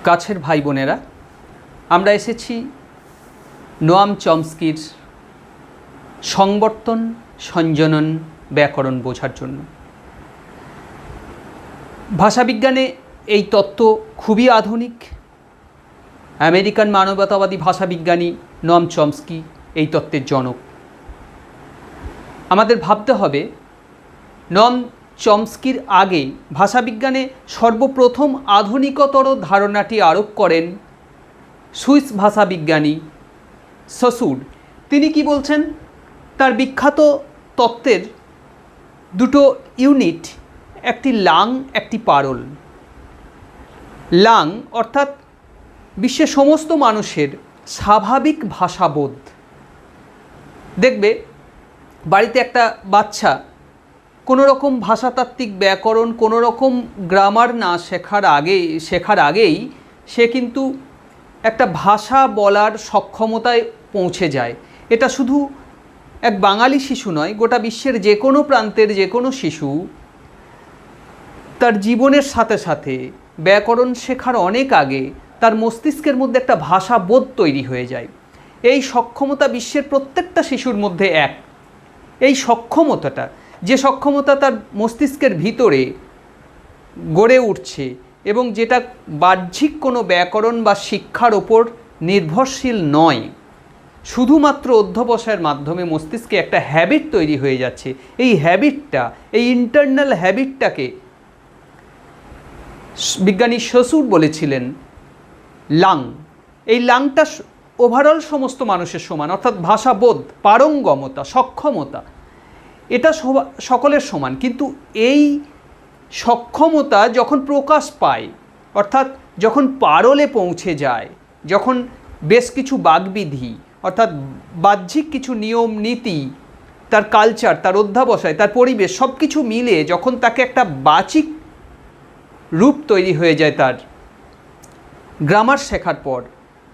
কাছের ভাই বোনেরা, আমরা এসেছি নোয়াম চমস্কির সংবর্তন সঞ্জনন ব্যাকরণ বোঝার জন্য। ভাষাবিজ্ঞানে এই তত্ত্ব খুবই আধুনিক। আমেরিকান মানবতাবাদী ভাষাবিজ্ঞানী নোয়াম চমস্কি এই তত্ত্বের জনক। আমাদের ভাবতে হবে, নোয়াম চমস্কির আগে ভাষাবিজ্ঞানে সর্বপ্রথম আধুনিকতর ধারণাটি আরোপ করেন সুইস ভাষাবিজ্ঞানী সসুর। তিনি কি বলছেন? তার বিখ্যাত তত্ত্বের দুটো ইউনিট, একটি লাং, একটি পারল। লাং অর্থাৎ বিশ্বের সমস্ত মানুষের স্বাভাবিক ভাষাবোধ। দেখবে বাড়িতে একটা বাচ্চা কোনো রকম ভাষাতাত্ত্বিক ব্যাকরণ, কোনো রকম গ্রামার না শেখার আগেই সে কিন্তু একটা ভাষা বলার সক্ষমতায় পৌঁছে যায়। এটা শুধু এক বাঙালি শিশু নয়, গোটা বিশ্বের যে কোনো প্রান্তের যে কোনো শিশু তার জীবনের সাথে সাথে ব্যাকরণ শেখার অনেক আগে তার মস্তিষ্কের মধ্যে একটা ভাষাবোধ তৈরি হয়ে যায়। এই সক্ষমতা বিশ্বের প্রত্যেকটা শিশুর মধ্যে এক। এই সক্ষমতাটা, যে সক্ষমতা তার মস্তিষ্কের ভিতরে গড়ে উঠছে এবং যেটা বাহ্যিক কোনো ব্যাকরণ বা শিক্ষার ওপর নির্ভরশীল নয়, শুধুমাত্র অধ্যবসায়ের মাধ্যমে মস্তিষ্কে একটা হ্যাবিট তৈরি হয়ে যাচ্ছে। এই হ্যাবিটটা, এই ইন্টারনাল হ্যাবিটটাকে বিজ্ঞানী সসুর বলেছিলেন লাং। এই লাংটা ওভারঅল সমস্ত মানুষের সমান, অর্থাৎ ভাষাবোধ, পারঙ্গমতা, সক্ষমতা, এটা সকলের সমান। কিন্তু এই সক্ষমতা যখন প্রকাশ পায়, অর্থাৎ যখন পারলে পৌঁছে যায়, যখন বেশ কিছু বাগবিধি অর্থাৎ বাহ্যিক কিছু নিয়ম নীতি, তার কালচার, তার অধ্যাবসায়, তার পরিবেশ সব কিছু মিলে যখন তাকে একটা বাচিক রূপ তৈরি হয়ে যায়, তার গ্রামার শেখার পর,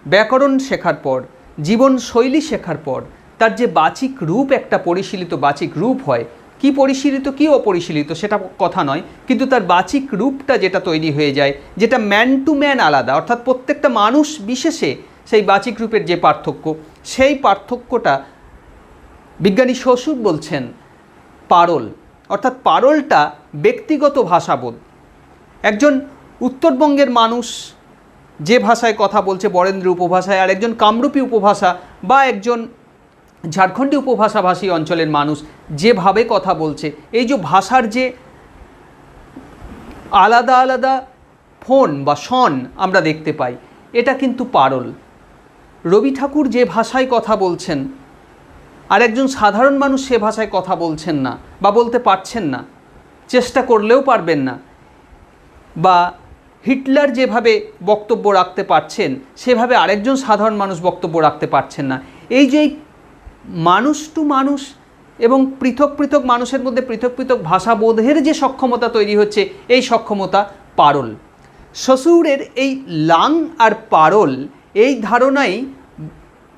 ব্যাকরণ শেখার পর, জীবনশৈলী শেখার পর তার যে বাচিক রূপ, একটা পরিশীলিত বাচিক রূপ হয়, কি পরিশীলিত কি অপরিশীলিত সেটা কথা নয়, কিন্তু তার বাচিক রূপটা যেটা তৈরি হয়ে যায়, যেটা ম্যান টু ম্যান আলাদা, অর্থাৎ প্রত্যেকটা মানুষ বিশেষে সেই বাচিক রূপের যে পার্থক্য, সেই পার্থক্যটা বিজ্ঞানী সসুর বলছেন পারল। অর্থাৎ পারলটা ব্যক্তিগত ভাষাবোধ। একজন উত্তরবঙ্গের মানুষ যে ভাষায় কথা বলছে বরেন্দ্র উপভাষায়, আর একজন কামরূপী উপভাষা বা একজন ঝাড়খণ্ডী উপভাষাভাষী অঞ্চলের মানুষ যেভাবে কথা বলছে, এই যে ভাষার যে আলাদা আলাদা ফোন বা শন আমরা দেখতে পাই, এটা কিন্তু পারল। রবি ঠাকুর যে ভাষায় কথা বলছেন আর একজন সাধারণ মানুষ সে ভাষায় কথা বলছেন না বা বলতে পারছেন না, চেষ্টা করলেও পারবেন না। বা হিটলার যেভাবে বক্তব্য রাখতে পারছেন সেভাবে আরেকজন সাধারণ মানুষ বক্তব্য রাখতে পারছেন না। এই যে মানুষ টু মানুষ এবং পৃথক পৃথক মানুষের মধ্যে পৃথক পৃথক ভাষাবোধের যে সক্ষমতা তৈরি হচ্ছে, এই সক্ষমতা পারল। সসুরের এই লাং আর পারল, এই ধারণাই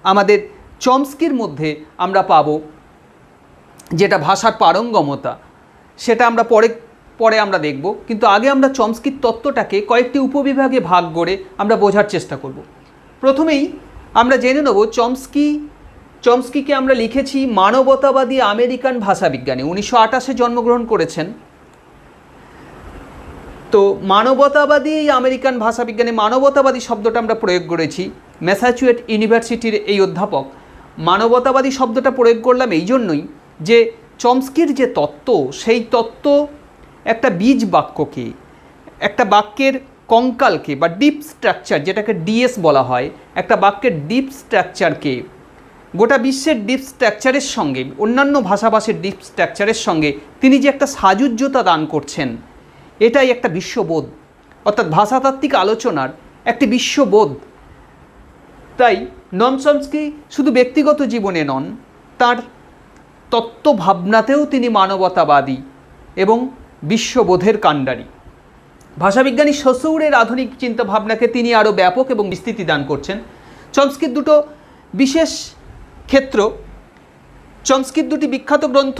আমাদের চমস্কির মধ্যে আমরা পাব, যেটা ভাষার পারঙ্গমতা, সেটা আমরা পরে আমরা দেখব। কিন্তু আগে আমরা চমস্কির তত্ত্বটাকে কয়েকটি উপবিভাগে ভাগ করে আমরা বোঝার চেষ্টা করব। প্রথমেই আমরা জেনে নেব চমস্কিকে আমরা লিখেছি মানবতাবাদী আমেরিকান ভাষাবিজ্ঞানী, 1928-এ জন্মগ্রহণ করেছেন। তো মানবতাবাদী আমেরিকান ভাষাবিজ্ঞানী, মানবতাবাদী শব্দটা আমরা প্রয়োগ করেছি। ম্যাসাচুসেটস ইউনিভার্সিটির এই অধ্যাপক মানবতাবাদী শব্দটা প্রয়োগ করলাম এই জন্যই যে চমস্কির যে তত্ত্ব, সেই তত্ত্ব একটা বীজ বাক্যকে, একটা বাক্যের কঙ্কালকে বা ডিপ স্ট্রাকচার, যেটাকে ডিএস বলা হয়, একটা বাক্যের ডিপ স্ট্রাকচারকে গোটা বিশ্বের ডিপ স্ট্রাকচারের সঙ্গে, অন্যান্য ভাষাভাষীর ডিপ স্ট্রাকচারের সঙ্গে তিনি যে একটা সাযুজ্যতা দান করছেন, এটাই একটা বিশ্ববোধ, অর্থাৎ ভাষাতাত্ত্বিক আলোচনার একটি বিশ্ববোধ। তাই নোয়াম চমস্কি শুধু ব্যক্তিগত জীবনে নন, তার তত্ত্ব ভাবনাতেও তিনি মানবতাবাদী এবং বিশ্ববোধের কাণ্ডারী। ভাষাবিজ্ঞানী সসুরের আধুনিক চিন্তাভাবনাকে তিনি আরও ব্যাপক এবং বিস্তৃতি দান করছেন। চমস্কির দুটো বিশেষ ক্ষেত্র, চমস্কির দুটি বিখ্যাত গ্রন্থ,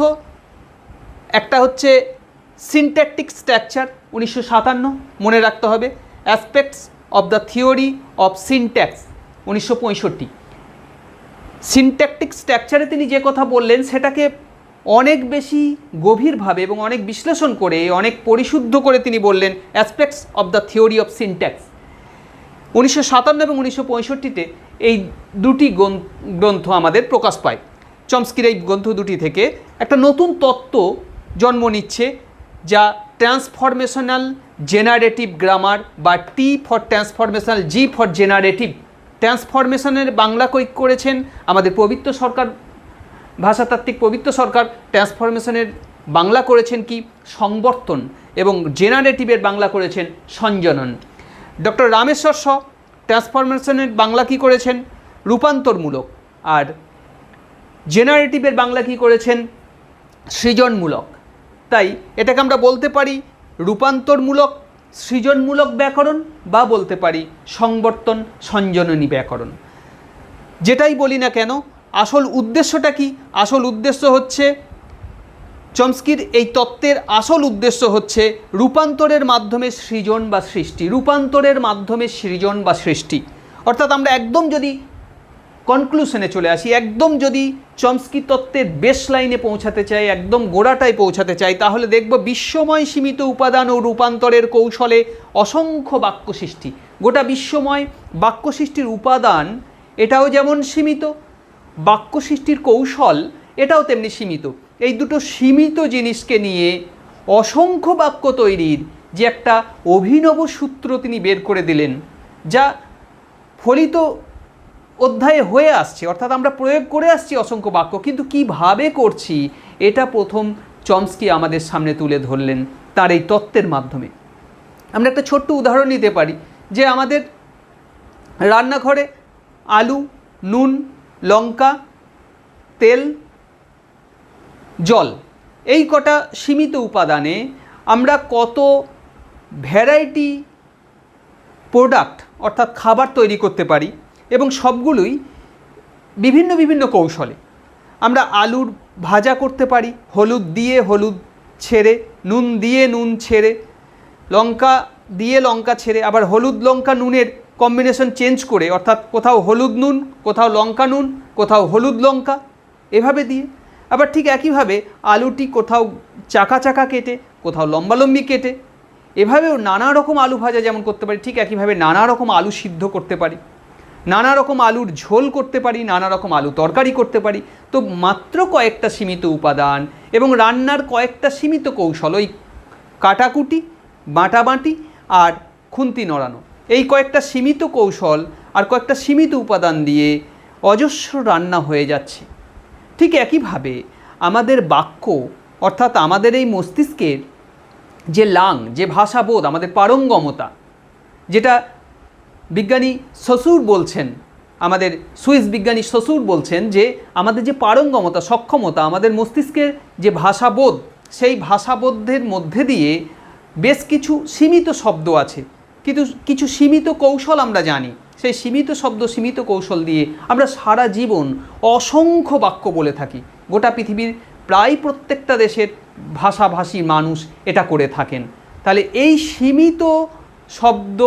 একটা হচ্ছে সিনট্যাকটিক স্ট্রাকচার 1957, মনে রাখতে হবে, aspects of the theory of syntax 1965। Syntactic স্ট্রাকচারে তিনি যে কথা বললেন সেটাকে অনেক বেশি গভীরভাবে এবং অনেক বিশ্লেষণ করে, অনেক পরিশুদ্ধ করে তিনি বললেন aspects of the theory of syntax. 1957 এবং 1965-তে এই দুটি গ্রন্থ আমাদের প্রকাশ পায়। চমস্কির এই গ্রন্থ দুটি থেকে একটা নতুন তত্ত্ব জন্ম নিচ্ছে, যা ট্রান্সফরমেশনাল জেনারেটিভ গ্রামার বা T for transformational, G for generative. ট্রান্সফরমেশনের বাংলা করেছেন আমাদের পবিত্র সরকার, ভাষাতাত্ত্বিক পবিত্র সরকার। ট্রান্সফরমেশনের বাংলা করেছেন কি? সংবর্তন। এবং জেনারেটিভের বাংলা করেছেন সঞ্জনন। ডক্টর রামেশ্বর শ ট্রান্সফরমেশনের বাংলা কি করেছেন? রূপান্তরমূলক। আর জেনারেটিভের বাংলা কি করেছেন? সৃজনমূলক। তাই এটাকে আমরা বলতে পারি রূপান্তরমূলক সৃজনমূলক ব্যাকরণ, বা বলতে পারি সংবর্তন সঞ্জননী ব্যাকরণ। যেটাই বলি না কেন, আসল উদ্দেশ্যটা কি? আসল উদ্দেশ্য হচ্ছে, চমস্কির এই তত্ত্বের আসল উদ্দেশ্য হচ্ছে রূপান্তরের মাধ্যমে সৃজন বা সৃষ্টি। রূপান্তরের মাধ্যমে সৃজন বা সৃষ্টি। অর্থাৎ আমরা একদম যদি কনক্লুশনে চলে আসি, একদম যদি চমস্কি তত্ত্বের বেস লাইনে পৌঁছাতে চাই, একদম গোড়াটায় পৌঁছাতে চাই, তাহলে দেখব বিশ্বময় সীমিত উপাদান ও রূপান্তরের কৌশলে অসংখ্য বাক্য সৃষ্টি। গোটা বিশ্বময় বাক্য সৃষ্টির উপাদান এটাও যেমন সীমিত, বাক্য সৃষ্টির কৌশল এটাও তেমনি সীমিত। এই দুটো সীমিত জিনিসকে নিয়ে অসংখ্য বাক্য তৈরির যে একটা অভিনব সূত্র তিনি বের করে দিলেন, যা ফলিত অধ্যায়ে হয়ে আসছে। অর্থাৎ আমরা প্রয়োগ করে আসছি অসংখ্য বাক্য, কিন্তু কিভাবে করছি এটা প্রথম চমস্কি আমাদের সামনে তুলে ধরলেন তার এই তত্ত্বের মাধ্যমে। আমরা একটা ছোট্ট উদাহরণ নিতে পারি, যে আমাদের রান্নাঘরে আলু, নুন, লঙ্কা, তেল, জল, এই কটা সীমিত উপাদানে আমরা কত ভ্যারাইটি প্রোডাক্ট অর্থাৎ খাবার তৈরি করতে পারি, এবং সবগুলোই বিভিন্ন বিভিন্ন কৌশলে। আমরা আলুর ভাজা করতে পারি হলুদ দিয়ে হলুদ ছেড়ে, নুন দিয়ে নুন ছেড়ে, লঙ্কা দিয়ে লঙ্কা ছেড়ে, আবার হলুদ লঙ্কা নুনের কম্বিনেশন চেঞ্জ করে, অর্থাৎ কোথাও হলুদ নুন, কোথাও লঙ্কা নুন, কোথাও হলুদ লঙ্কা, এভাবে দিয়ে। আবার ঠিক একইভাবে আলুটি কোথাও চাকা চাকা কেটে, কোথাও লম্বালম্বি কেটে, এভাবেও নানা রকম আলু ভাজা যেমন করতে পারি, ঠিক একইভাবে নানা রকম আলু সিদ্ধ করতে পারি, নানা রকম আলুর ঝোল করতে পারি, নানা রকম আলু তরকারি করতে পারি। তো মাত্র কয়েকটা সীমিত উপাদান এবং রান্নার কয়েকটা সীমিত কৌশল, ওই কাটাকুটি, বাটাবাটি আর খুন্তি নড়ানো, এই কয়েকটা সীমিত কৌশল আর কয়েকটা সীমিত উপাদান দিয়ে অজস্র রান্না হয়ে যাচ্ছে। ঠিক একইভাবে আমাদের বাক্য অর্থাৎ আমাদের এই মস্তিষ্কের যে লাং, যে ভাষাবোধ, আমাদের পারঙ্গমতা, যেটা বিজ্ঞানী সসুর বলছেন, আমাদের সুইস বিজ্ঞানী সসুর বলছেন যে আমাদের যে পারঙ্গমতা, সক্ষমতা, আমাদের মস্তিষ্কের যে ভাষাবোধ, সেই ভাষাবোধের মধ্যে দিয়ে বেশ কিছু সীমিত শব্দ আছে, কিন্তু কিছু সীমিত কৌশল আমরা জানি। সেই সীমিত শব্দ, সীমিত কৌশল দিয়ে আমরা সারা জীবন অসংখ্য বাক্য বলে থাকি। গোটা পৃথিবীর প্রায় প্রত্যেকটা দেশের ভাষাভাষী মানুষ এটা করে থাকেন। তাহলে এই সীমিত শব্দ,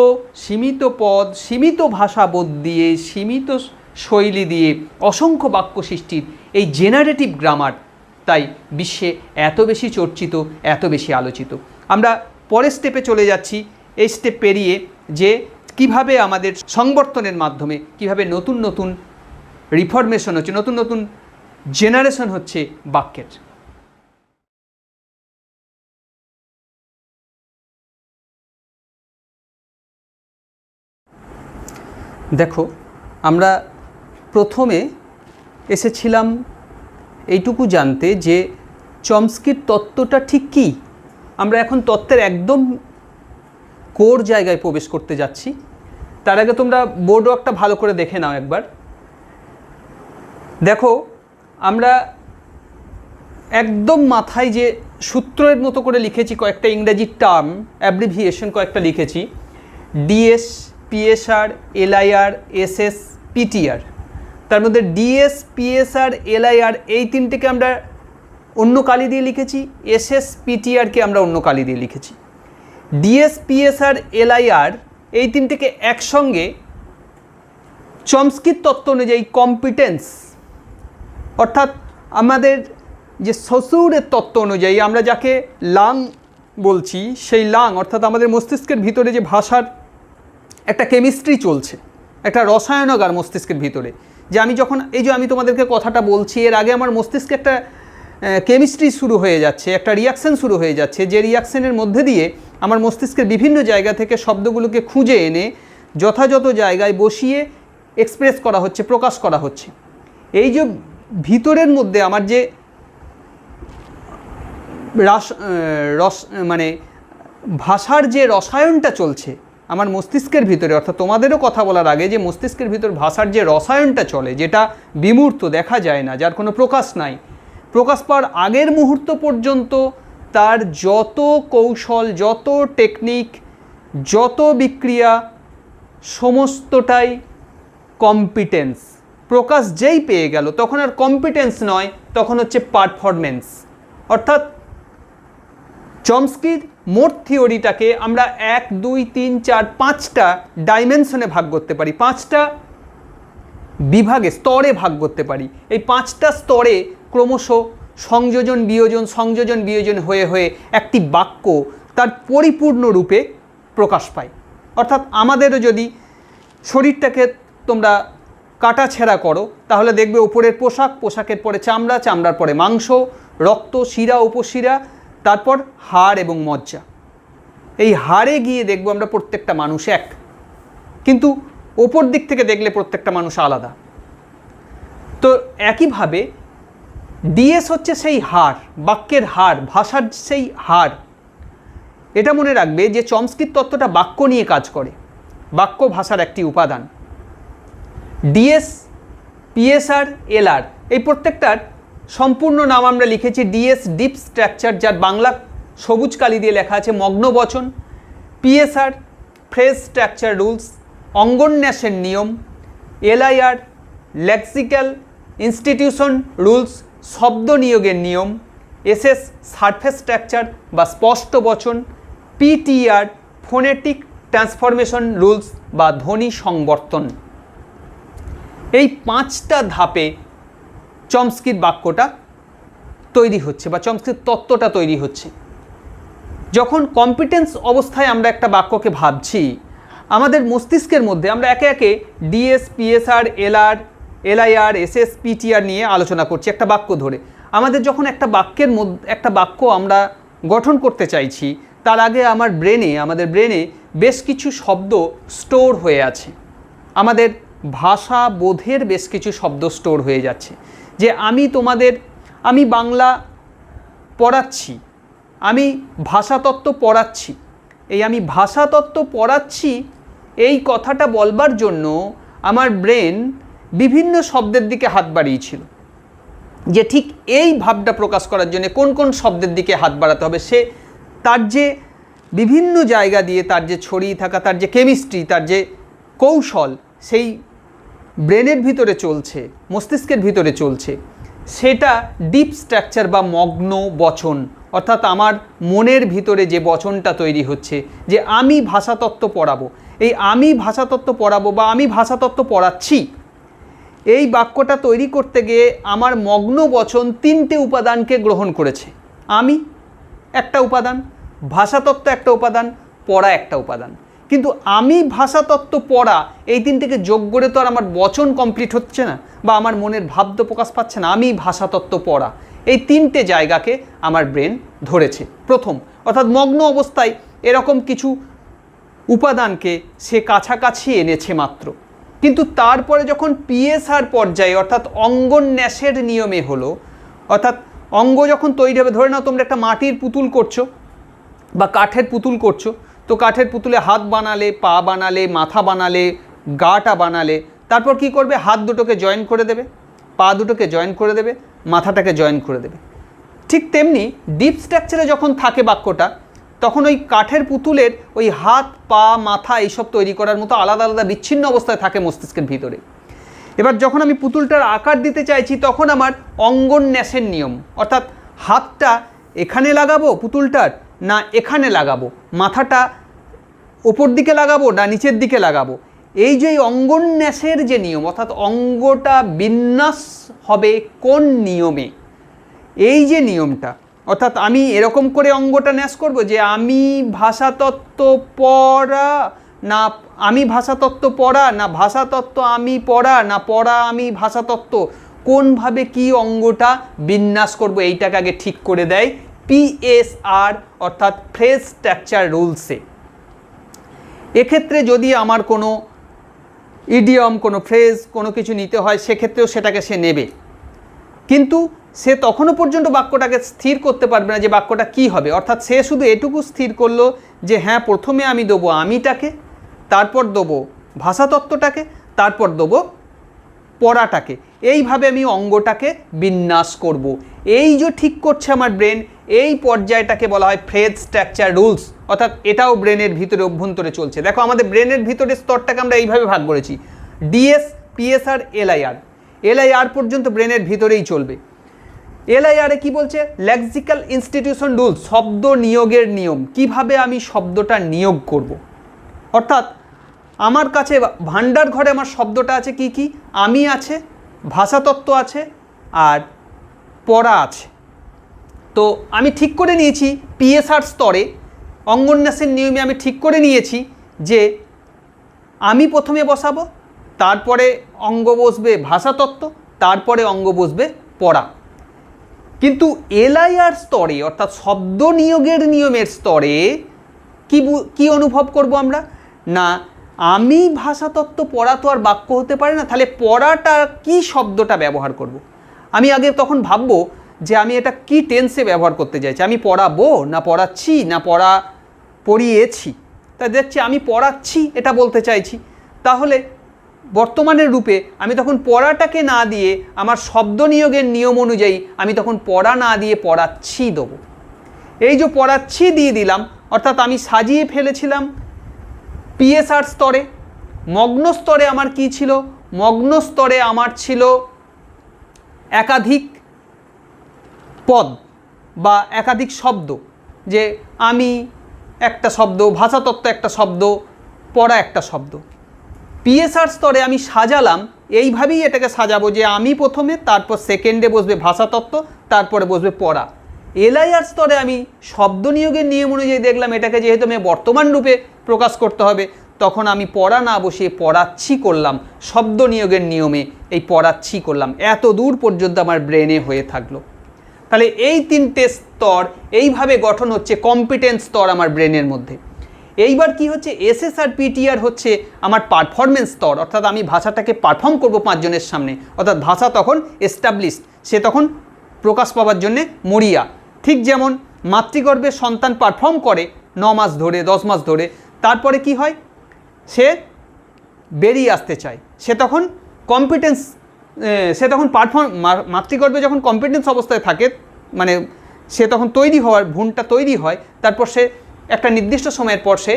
সীমিত পদ, সীমিত ভাষাবোধ দিয়ে, সীমিত শৈলী দিয়ে অসংখ্য বাক্য সৃষ্টির এই জেনারেটিভ গ্রামার তাই বিশ্বে এত বেশি চর্চিত, এত বেশি আলোচিত। আমরা পরের স্টেপে চলে যাচ্ছি, এই স্টেপ পেরিয়ে, যে কিভাবে আমাদের সংবর্তনের মাধ্যমে কিভাবে নতুন নতুন রিফরমেশন হচ্ছে, নতুন নতুন জেনারেশন হচ্ছে বাক্যের। দেখো, আমরা প্রথমে এসেছিলাম এইটুকু জানতে যে চমস্কির তত্ত্বটা ঠিক কী। আমরা এখন তত্ত্বের একদম কোর জায়গায় প্রবেশ করতে যাচ্ছি। তার আগে তোমরা বোর্ডও একটা ভালো করে দেখে নাও একবার। দেখো, আমরা একদম মাথায় যে সূত্রের মতো করে লিখেছি কয়েকটা ইংরেজি টার্ম, অ্যাব্রিভিয়েশন কয়েকটা লিখেছি, ডিএস, পিএসআর, এলআইআর, এসএস, পিটিআর। তার মধ্যে ডিএস, পিএসআর, এলআইআর এই তিনটেকে আমরা অন্য কালি দিয়ে লিখেছি, এসএস, পিটিআরকে আমরা অন্য কালি দিয়ে লিখেছি। ডিএস, পিএসআর, এলআইআর এই তিনটেকে একসঙ্গে চমস্কির তত্ত্ব অনুযায়ী কম্পিটেন্স, অর্থাৎ আমাদের যে সসুরের তত্ত্ব অনুযায়ী আমরা যাকে লাং বলছি, সেই লাং অর্থাৎ আমাদের মস্তিষ্কের ভিতরে যে ভাষার একটা কেমিস্ট্রি চলছে, একটা রসায়নাগার মস্তিষ্কের ভিতরে, যে আমি যখন এই যে আমি তোমাদেরকে কথাটা বলছি, এর আগে আমার মস্তিষ্কে একটা কেমিস্ট্রি শুরু হয়ে যাচ্ছে, একটা রিয়াকশান শুরু হয়ে যাচ্ছে, যে রিয়াকশানের মধ্যে দিয়ে আমার মস্তিষ্কের বিভিন্ন জায়গা থেকে শব্দগুলোকে খুঁজে এনে যথাযথ জায়গায় বসিয়ে এক্সপ্রেস করা হচ্ছে, প্রকাশ করা হচ্ছে। এই যে ভিতরের মধ্যে আমার যে মানে ভাষার যে রসায়নটা চলছে আমার মস্তিষ্কের ভিতরে, অর্থাৎ তোমাদেরও কথা বলার আগে যে মস্তিষ্কের ভিতর ভাষার যে রসায়নটা চলে, যেটা বিমূর্ত, দেখা যায় না, যার কোনো প্রকাশ নাই, প্রকাশ পাওয়ার আগের মুহূর্ত পর্যন্ত তার যত কৌশল, যত টেকনিক, যত বিক্রিয়া, সমস্তটাই কম্পিটেন্স। প্রকাশ যেই পেয়ে গেল তখন আর কম্পিটেন্স নয়, তখন হচ্ছে পারফরমেন্স। অর্থাৎ চমস্কির মোট থিওরিটাকে আমরা 1, 2, 3, 4, 5টা ডাইমেনশনে ভাগ করতে পারি, 5টা বিভাগে, স্তরে ভাগ করতে পারি। এই 5টা স্তরে ক্রমশ সংযোজন বিয়োজন হয়ে হয়ে একটি বাক্য তার পরিপূর্ণ রূপে প্রকাশ পায়। অর্থাৎ আমাদেরও যদি শরীরটাকে তোমরা কাটাছেঁড়া করো, তাহলে দেখবে ওপরের পোশাক, পোশাকের পরে চামড়া, চামড়ার পরে মাংস, রক্ত, শিরা, উপশিরা, তারপর হাড় এবং মজ্জা। এই হাড়ে গিয়ে দেখব আমরা প্রত্যেকটা মানুষ এক, কিন্তু ওপর দিক থেকে দেখলে প্রত্যেকটা মানুষ আলাদা। তো একইভাবে ডিএস হচ্ছে সেই হাড়, বাক্যের হাড়, ভাষার সেই হাড়। এটা মনে রাখবে যে চমস্কির তত্ত্বটা বাক্য নিয়ে কাজ করে, বাক্য ভাষার একটি উপাদান। ডিএস, পিএসআর, এলআর, এই প্রত্যেকটার সম্পূর্ণ নাম আমরা লিখেছি ডিএস ডিপ স্ট্রাকচার, যার বাংলা সবুজ কালি দিয়ে লেখা আছে মগ্ন বচন। পিএসআর ফ্রেজ স্ট্রাকচার রুলস, অঙ্গন্যাসের নিয়ম। এলআইআর লেক্সিক্যাল ইনস্টিটিউশন রুলস, শব্দ নিয়োগের নিয়ম। এসএস সারফেস স্ট্রাকচার বা স্পষ্ট বচন। পিটিআর ফোনেটিক ট্রান্সফরমেশন রুলস বা ধ্বনি সংবর্তন। এই 5টা ধাপে চমস্কির বাক্যটা তৈরি হচ্ছে বা চমস্কির তত্ত্বটা তৈরি হচ্ছে। যখন কম্পিটেন্স অবস্থায় আমরা একটা বাক্যকে ভাবছি, আমাদের মস্তিষ্কের মধ্যে আমরা একে একে DS, PSR, LR, LIR, SS, PTR নিয়ে আলোচনা করছি একটা বাক্য ধরে। আমাদের যখন একটা বাক্যের মধ্যে একটা বাক্য আমরা গঠন করতে চাইছি, তার আগে আমাদের ব্রেনে বেশ কিছু শব্দ স্টোর হয়ে আছে, আমাদের ভাষা বোধের বেশ কিছু শব্দ স্টোর হয়ে যাচ্ছে। যে আমি বাংলা পড়াচ্ছি, আমি ভাষাতত্ত্ব পড়াচ্ছি, এই আমি ভাষাতত্ত্ব পড়াচ্ছি এই কথাটা বলবার জন্য আমার ব্রেন বিভিন্ন শব্দের দিকে হাত বাড়িয়েছিল, যে ঠিক এই ভাবটা প্রকাশ করার জন্য কোন কোন শব্দের দিকে হাত বাড়াতে হবে। সে তার যে বিভিন্ন জায়গা দিয়ে তার যে ছড়িয়ে থাকা তার যে কেমিস্ট্রি, তার যে কৌশল, সেই ব্রেনের ভিতরে চলছে, মস্তিষ্কের ভিতরে চলছে, সেটা ডিপ স্ট্রাকচার বা মগ্ন বচন। অর্থাৎ আমার মনের ভিতরে যে বচনটা তৈরি হচ্ছে যে আমি ভাষাতত্ত্ব পড়াবো, এই আমি ভাষাতত্ত্ব পড়াবো বা আমি ভাষাতত্ত্ব পড়াচ্ছি, এই বাক্যটা তৈরি করতে গিয়ে আমার মগ্ন বচন 3টে উপাদানকে গ্রহণ করেছে। আমি একটা উপাদান, ভাষাতত্ত্ব একটা উপাদান, পড়া একটা উপাদান। কিন্তু আমি ভাষাতত্ত্ব পড়া এই 3টেকে যোগ করে তো আর আমার বচন কমপ্লিট হচ্ছে না বা আমার মনের ভাব তো প্রকাশ পাচ্ছে না। আমি ভাষাতত্ত্ব পড়া, এই 3টে জায়গাকে আমার ব্রেন ধরেছে প্রথম। অর্থাৎ মগ্ন অবস্থায় এরকম কিছু উপাদানকে সে কাছাকাছি এনেছে মাত্র। কিন্তু তারপরে যখন পিএসআর পর্যায়ে অর্থাৎ অঙ্গন্যাসের নিয়মে হলো, অর্থাৎ অঙ্গ যখন তৈরি হবে, ধরে নাও তোমরা একটা মাটির পুতুল করছো বা কাঠের পুতুল করছো, তো কাঠের পুতুলে হাত বানালে, পা বানালে, মাথা বানালে, গাটা বানালে, তারপর কি করবে? হাত দুটোকে জয়েন করে দেবে, পা দুটোকে জয়েন করে দেবে, মাথাটাকে জয়েন করে দেবে। ঠিক তেমনি ডিপ স্ট্রাকচারে যখন থাকে বাক্যটা, তখন ওই কাঠের পুতুলের ওই হাত, পা, মাথা এইসব তৈরি করার মতো আলাদা আলাদা বিচ্ছিন্ন অবস্থায় থাকে মস্তিষ্কের ভিতরে। এবার যখন আমি পুতুলটার আকার দিতে চাইছি, তখন আমার অঙ্গন্যাসের নিয়ম, অর্থাৎ হাতটা এখানে লাগাবো পুতুলটার, না এখানে লাগাবো, মাথাটা ওপর দিকে লাগাবো না নিচের দিকে লাগাবো, এই যে অঙ্গন্যাসের যে নিয়ম, অর্থাৎ অঙ্গটা বিন্যাস হবে কোন নিয়মে, এই যে নিয়মটা, অর্থাৎ আমি এরকম করে অঙ্গটা ন্যাস করব যে আমি ভাষাতত্ত্ব পড়া না আমি ভাষাতত্ত্ব পড়া না ভাষাতত্ত্ব আমি পড়া না পড়া আমি ভাষাতত্ত্ব, কোনভাবে কি অঙ্গটা বিন্যাস করব এইটাকে আগে ঠিক করে দেয় পিএসআর অর্থাৎ ফ্রেজ স্ট্রাকচার রুলসে। এক্ষেত্রে যদি আমার কোনো ইডিয়ম, কোনো ফ্রেজ, কোনো কিছু নিতে হয়, সেক্ষেত্রেও সেটাকে সে নেবে, কিন্তু সে তখনও পর্যন্ত বাক্যটাকে স্থির করতে পারবে না যে বাক্যটা কি হবে। অর্থাৎ সে শুধু এটুকু স্থির করলো যে হ্যাঁ প্রথমে আমি দেবো আমিটাকে, তারপর দেবো ভাষাতত্ত্বটাকে, তারপর দেবো পড়াটাকে, এইভাবে আমি অঙ্গটাকে বিন্যাস করব। এই যে ঠিক করছে আমার ব্রেন, এই পর্যায়টাকে বলা হয় ফ্রেজ স্ট্রাকচার রুলস, অর্থাৎ এটাও ব্রেনের ভিতরে অভ্যন্তরে চলছে। দেখো আমাদের ব্রেনের ভিতরে স্তরটাকে আমরা এইভাবে ভাগ করেছি, ডিএস, পিএসআর, এলআইআর। এলআইআর পর্যন্ত ব্রেনের ভিতরেই চলবে। এলআইআরে কি বলছে? লেক্সিক্যাল ইনস্টিটিউশন রুলস, শব্দ নিয়োগের নিয়ম, কিভাবে আমি শব্দটা নিয়োগ করব। অর্থাৎ আমার কাছে ভান্ডার ঘরে আমার শব্দটা আছে কি কি, আমি আছে, ভাষাতত্ত্ব আছে, আর পড়া আছে। তো আমি ঠিক করে নিয়েছি পিএসআর স্তরে অঙ্গন্যাসের নিয়মে আমি ঠিক করে নিয়েছি যে আমি প্রথমে বসাবো, তারপরে অঙ্গ বসবে ভাষাতত্ত্ব, তারপরে অঙ্গ বসবে পড়া। কিন্তু এলআইআর স্তরে অর্থাৎ শব্দ নিয়োগের নিয়মের স্তরে কি অনুভব করব আমরা, না আমি ভাষাতত্ত্ব পড়া তো আর বাক্য হতে পারে না, তাহলে পড়াটা কি শব্দটা ব্যবহার করব। আমি আগে তখন ভাববো যে আমি এটা কি টেন্সে ব্যবহার করতে চাইছি, আমি পড়াবো না পড়াচ্ছি না পড়িয়েছি। তা দেখছি আমি পড়াচ্ছি এটা বলতে চাইছি, তাহলে বর্তমানের রূপে আমি তখন পড়াটাকে না দিয়ে আমার শব্দ নিয়োগের নিয়ম অনুযায়ী আমি তখন পড়া না দিয়ে পড়াচ্ছি দেবো। এই যে পড়াচ্ছি দিয়ে দিলাম, অর্থাৎ আমি সাজিয়ে ফেলেছিলাম পিএসআর স্তরে। মগ্ন স্তরে আমার কি ছিল? মগ্ন স্তরে আমার ছিল একাধিক পদ বা একাধিক শব্দ, যে আমি একটা শব্দ, ভাষাতত্ত্ব একটা শব্দ, পড়া একটা শব্দ। পিএসআর স্তরে আমি সাজালাম, এইভাবেই এটাকে সাজাবো যে আমি প্রথমে, তারপর সেকেন্ডে বসবে ভাষাতত্ত্ব, তারপরে বসবে পড়া। এলআইআর স্তরে আমি শব্দ নিয়োগের নিয়ম অনুযায়ী দেখলাম এটাকে যেহেতু আমি বর্তমান রূপে প্রকাশ করতে হবে, তখন আমি পড়া না বসিয়ে পড়াচ্ছি করলাম, শব্দ নিয়োগের নিয়মে এই পড়াচ্ছি করলাম। এত দূর পর্যন্ত আমার ব্রেনে হয়ে থাকলো। তাহলে এই তিনটে স্তর এইভাবে গঠন হচ্ছে কম্পিটেন্স স্তর আমার ব্রেনের মধ্যে। এইবার কি হচ্ছে, এসএস আর পিটিআর হচ্ছে আমার পারফরমেন্স স্তর, অর্থাৎ আমি ভাষাটাকে পারফর্ম করব 5 জনের সামনে, অর্থাৎ ভাষা তখন এস্টাবলিশড, সে তখন প্রকাশ পাওয়ার জন্যে মরিয়া। ঠিক যেমন মাতৃগর্ভে সন্তান পারফর্ম করে 9 মাস ধরে, 10 মাস ধরে, তারপরে কি হয়, সে বেরিয়ে আসতে চায়, সে তখন কম্পিটেন্স, সে তখন মাতৃগর্ভে যখন কম্পিটেন্স অবস্থায় থাকে, মানে সে তখন তৈরি হওয়ার ভ্রূণটা তৈরি হয়, তারপর সে একটা নির্দিষ্ট সময়ের পর সে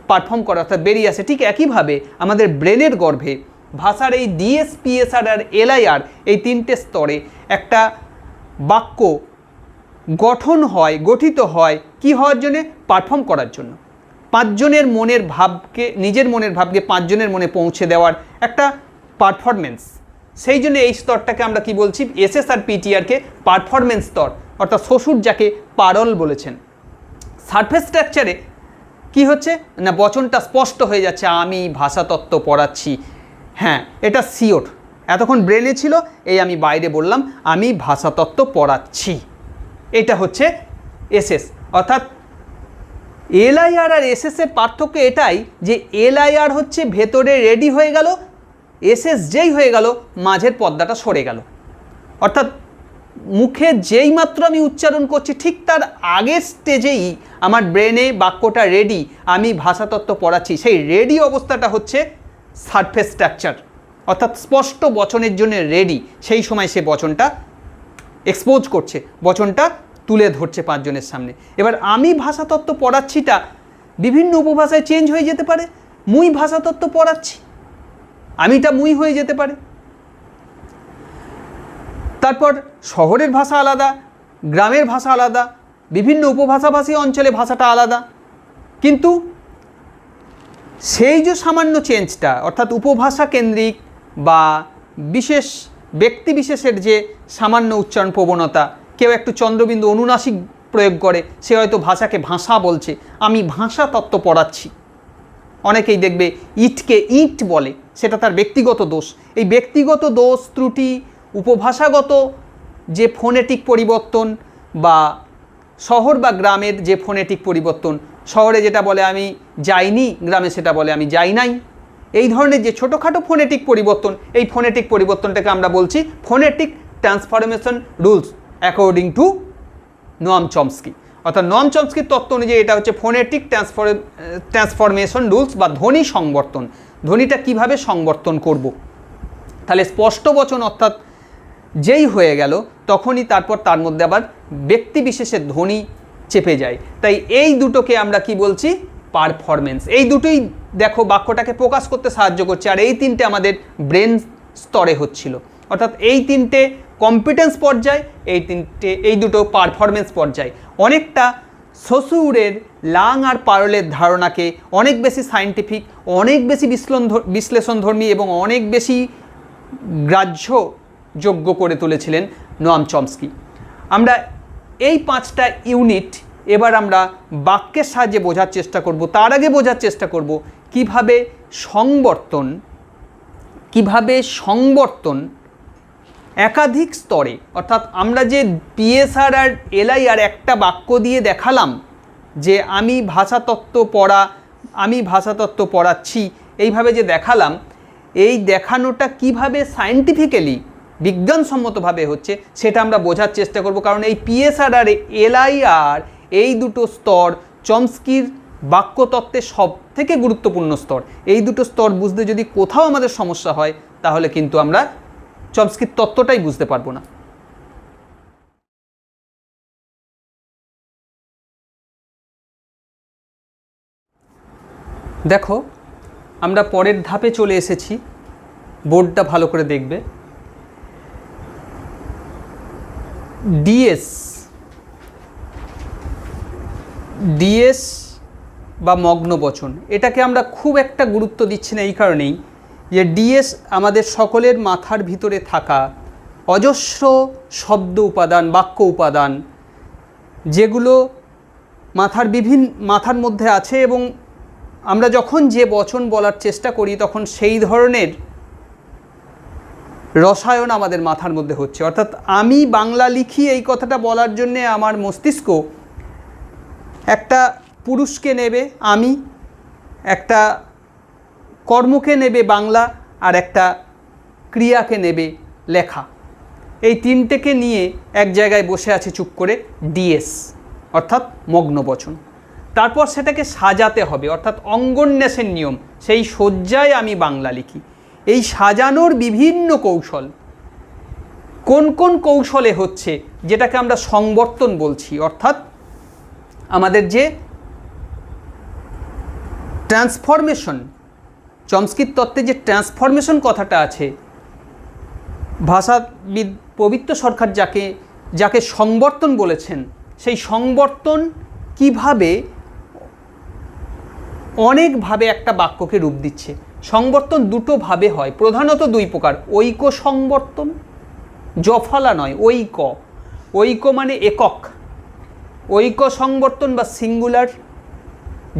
পারফর্ম করে, অর্থাৎ বেরিয়ে আসে। ঠিক একইভাবে আমাদের ব্রেনের গর্ভে ভাষার এই ডিএস, পিএসআর আর এলআইআর, এই তিনটে স্তরে একটা বাক্য গঠিত হয় কি হওয়ার জন্যে? পারফর্ম করার জন্য। 5 জনের মনের ভাবকে, নিজের মনের ভাবকে 5 জনের মনে পৌঁছে দেওয়ার একটা পারফরমেন্স। সেই জন্য এই স্তরটাকে আমরা কি বলছি, এসএস আর পিটিআরকে পারফরমেন্স স্তর, অর্থাৎ শ্বশুর যাকে পারল বলেছেন। সারফেস স্ট্রাকচারে কি হচ্ছে না, বচনটা স্পষ্ট হয়ে যাচ্ছে, আমি ভাষাতত্ত্ব পড়াচ্ছি। হ্যাঁ, এটা সিওর, এতক্ষণ ব্রেনে ছিল, এই আমি বাইরে বললাম আমি ভাষাতত্ত্ব পড়াচ্ছি। এটা হচ্ছে এসএস। অর্থাৎ এলআইআর আর এসএসের পার্থক্য এটাই যে এলআইআর হচ্ছে ভেতরে রেডি হয়ে গেল, এসএস যেই হয়ে গেল মাঝের পর্দাটা সরে গেল। অর্থাৎ মুখে যেই মাত্র আমি উচ্চারণ করছি ঠিক তার আগের স্টেজেই আমার ব্রেনে বাক্যটা রেডি, আমি ভাষাতত্ত্ব পড়াচ্ছি, সেই রেডি অবস্থাটা হচ্ছে সারফেস স্ট্রাকচার, অর্থাৎ স্পষ্ট বচনের জন্য রেডি। সেই সময় সে বচনটা এক্সপোজ করছে, বচনটা তুলে ধরছে 5 জনের সামনে। এবার আমি ভাষাতত্ত্ব পড়াচ্ছিটা বিভিন্ন উপভাষায় চেঞ্জ হয়ে যেতে পারে, মুই ভাষাতত্ত্ব পড়াচ্ছি, আমিটা মুই হয়ে যেতে পারে। তারপর শহরের ভাষা আলাদা, গ্রামের ভাষা আলাদা, বিভিন্ন উপভাষাভাষী অঞ্চলে ভাষাটা আলাদা, কিন্তু সেই যে সামান্য চেঞ্জটা, অর্থাৎ উপভাষা কেন্দ্রিক বা বিশেষ ব্যক্তি বিশেষের যে সামান্য উচ্চারণ প্রবণতা, কেউ একটু চন্দ্রবিন্দু অনুনাসিক প্রয়োগ করে, সে হয়তো ভাষাকে ভাষা বলছে, আমি ভাষা তত্ত্ব পড়াচ্ছি। অনেকেই দেখবে ইটকে ইট বলে, সেটা তার ব্যক্তিগত দোষ। এই ব্যক্তিগত দোষ ত্রুটি, উপভাষাগত যে ফোনেটিক পরিবর্তন বা শহর বা গ্রামের যে ফোনেটিক পরিবর্তন, শহরে যেটা বলে আমি যাইনি, গ্রামে সেটা বলে আমি যাই নাই, এই ধরনের যে ছোটোখাটো ফোনেটিক পরিবর্তন, এই ফোনেটিক পরিবর্তনটাকে আমরা বলছি phonetic transformation rules according to Noam Chomsky. অর্থাৎ নোয়াম চমস্কির তত্ত্ব অনুযায়ী এটা হচ্ছে ফোনেটিক ট্রান্সফরমেশন রুলস বা ধ্বনি সংবর্তন। ধ্বনিটা কিভাবে সংবর্তন করব। তাহলে স্পষ্ট বচন অর্থাৎ যেই হয়ে গেল তখনই তারপর তার মধ্যে আবার ব্যক্তি বিশেষের ধ্বনি চেপে যায়। তাই এই দুটোকে আমরা কি বলছি, পারফরমেন্স। এই দুটোই দেখো বাক্যটাকে প্রকাশ করতে সাহায্য করছে। আর এই তিনটে আমাদের ব্রেন স্তরে হচ্ছিল, অর্থাৎ এই তিনটে কম্পিটেন্স পর্যায়, এই দুটো পারফরমেন্স পর্যায়। অনেকটা সসুরের লাং আর পারলের ধারণাকে অনেক বেশি সায়েন্টিফিক, অনেক বেশি বিশ্লেষণধর্মী এবং অনেক বেশি গ্রাহ্যযোগ্য করে তুলেছিলেন নোয়াম চমস্কি। আমরা এই 5টা ইউনিট এবার আমরা বাক্যের সাহায্যে বোঝার চেষ্টা করব। তার আগে বোঝার চেষ্টা করব কিভাবে সংবর্তন একাধিক স্তরে, অর্থাৎ আমরা যে পিএসআর আর এলআইআর একটা বাক্য দিয়ে দেখালাম যে আমি ভাষাতত্ত্ব পড়াচ্ছি, এইভাবে যে দেখালাম, এই দেখানোটা কিভাবে সায়েন্টিফিক্যালি বিজ্ঞানসম্মতভাবে হচ্ছে সেটা আমরা বোঝার চেষ্টা করব। কারণ এই পিএসআর আর এলআইআর এই দুটো স্তর চমস্কির বাক্যতত্ত্বের সব থেকে গুরুত্বপূর্ণ স্তর। এই দুটো স্তর বুঝতে যদি কোথাও আমাদের সমস্যা হয় তাহলে কিন্তু আমরা চমস্কির তত্ত্বটাই বুঝতে পারবো না। দেখো আমরা পরের ধাপে চলে এসেছি, বোর্ডটা ভালো করে দেখবে। ডিএস বা মগ্ন বচন, এটাকে আমরা খুব একটা গুরুত্ব দিচ্ছি না এই কারণেই যে ডিএস আমাদের সকলের মাথার ভিতরে থাকা অজস্র শব্দ উপাদান, বাক্য উপাদান, যেগুলো মাথার মধ্যে আছে এবং আমরা যখন যে বচন বলার চেষ্টা করি তখন সেই ধরনের রসায়ন আমাদের মাথার মধ্যে হচ্ছে। অর্থাৎ আমি বাংলা লিখি এই কথাটা বলার জন্যে আমার মস্তিষ্ক একটা পুরুষকে নেবে আমি, একটা কর্মকে নেবে বাংলা, আর একটা ক্রিয়াকে নেবে লেখা। এই তিনটেকে নিয়ে এক জায়গায় বসে আছে চুপ করে ডিএস অর্থাৎ মগ্ন বচন। তারপর সেটাকে সাজাতে হবে, অর্থাৎ অঙ্গন্যাসের নিয়ম, সেই সজ্জায় আমি বাংলা লিখি। এই সাজানোর বিভিন্ন কৌশল, কোন কোন কৌশলে হচ্ছে যেটাকে আমরা সংবর্তন বলছি। অর্থাৎ আমাদের যে ট্রান্সফরমেশন, চমস্কির তত্ত্বে যে ট্রান্সফরমেশন কথাটা আছে, ভাষাবিদ পবিত্র সরকার যাকে সংবর্তন বলেছেন, সেই সংবর্তন কিভাবে অনেকভাবে একটা বাক্যকে রূপ দিচ্ছে। সংবর্তন দুটো ভাবে হয়, প্রধানত দুই প্রকার। ঐক সংবর্তন, জফলা নয়, ঐক মানে একক, ঐক সংবর্তন বা সিঙ্গুলার।